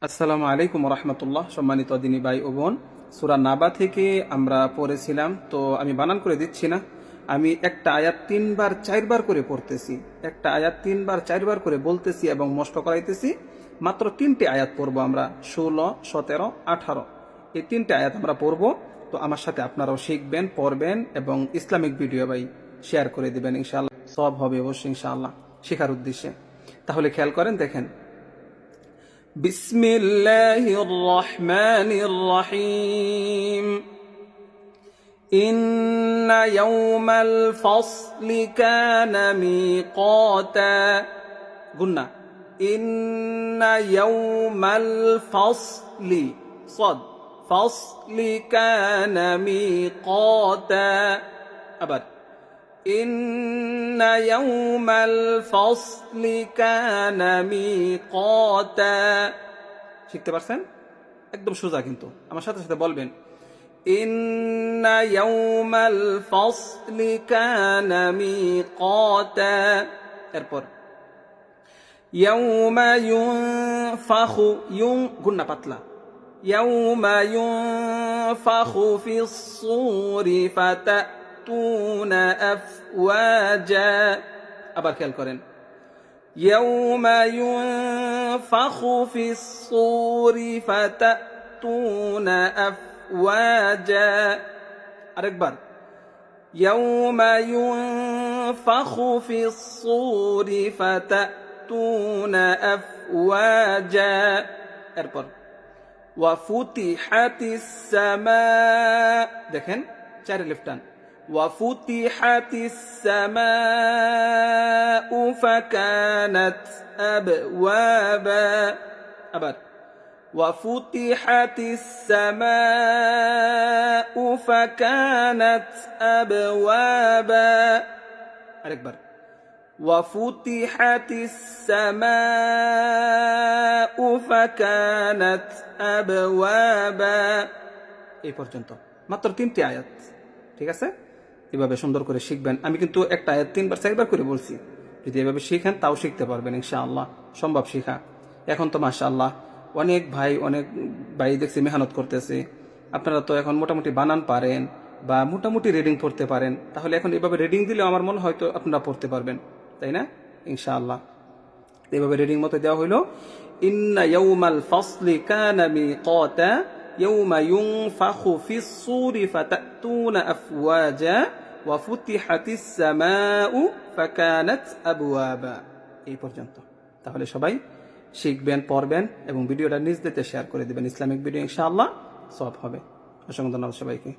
আসসালামু আলাইকুম রহমতুল্লাহ। সম্মানিত দিনী ভাই ও বোন, সূরা নাবা থেকে আমরা পড়েছিলাম, তো আমি বানান করে দিচ্ছি না। আমি একটা আয়াত 3 বার 4 বার করে পড়তেছি, একটা আয়াত 3 বার 4 বার করে বলতেছি এবং মস্ত করাইতেছি। মাত্র 3টে আয়াত পড়বো আমরা, 16, 17, 18, এই 3টে আয়াত আমরা পড়বো। তো আমার সাথে আপনারাও শিখবেন, পড়বেন এবং ইসলামিক ভিডিও ভাই শেয়ার করে দিবেন, ইনশাআল্লাহ সব হবে অবশ্যই ইনশাআল্লাহ, শেখার উদ্দেশ্যে। তাহলে খেয়াল করেন, দেখেন। بسم الله الرحمن الرحيم إن يوم الفصل كان ميقاتا. قلنا إن يوم الفصل صد فصل كان ميقاتا. أبد إن يوم الفصل كان ميقاتا. শিখতে পারছেন? একদম সোজা, কিন্তু আমার সাথে সাথে বলবেন إن يوم الفصل كان ميقاتا. এরপর يوم ينفخ গুন্না পাতলা, يوم ينفخ في الصور فتأتون أفواجا. আবার খেয়াল করেন, يوم ينفخ في الصور فتأتون أفواجا. আরেকবার, يوم ينفخ في الصور فتأتون أفواجا. এরপর وفتحت السماء. দেখেন, 4 লেফটান, وفتحت السماء فكانت أبوابا. أبد وفتحت السماء فكانت أبوابا. أكبر وفتحت السماء فكانت أبوابا. এই পর্যন্ত মাত্র 3টি আয়াত, ঠিক আছে? এভাবে সুন্দর করে শিখবেন। আমি কিন্তু একটা আয়াত 3 বার 4 বার করে বলছি, যদি এভাবে শিখেন তাও শিখতে পারবেন ইনশাআল্লাহ, সম্ভব শিখা। এখন তো মাশাআল্লাহ অনেক ভাই দেখছি মেহনত করতেছে। আপনারা তো এখন মোটামুটি বানান পারেন বা মোটামুটি রিডিং পড়তে পারেন, তাহলে এখন এভাবে রিডিং দিলেও আমার মনে হয় তো আপনারা পড়তে পারবেন, তাই না? ইনশাআল্লাহ এভাবে রিডিং মতো দেওয়া হইলো, ইন্না ইয়াউমাল ফাসলি কানা মিকাতা يوم ينفخ في الصور فتأتون أفواجا وفتحت السماء فكانت أبوابا. এই পর্যন্ত। তাহলে সবাই শিখবেন, পড়বেন এবং ভিডিওটা নিজ দিতে শেয়ার করে দিবেন। ইসলামিক ভিডিও ইনশাআল্লাহ সব হবে। অসংখ্য ধন্যবাদ সবাইকে।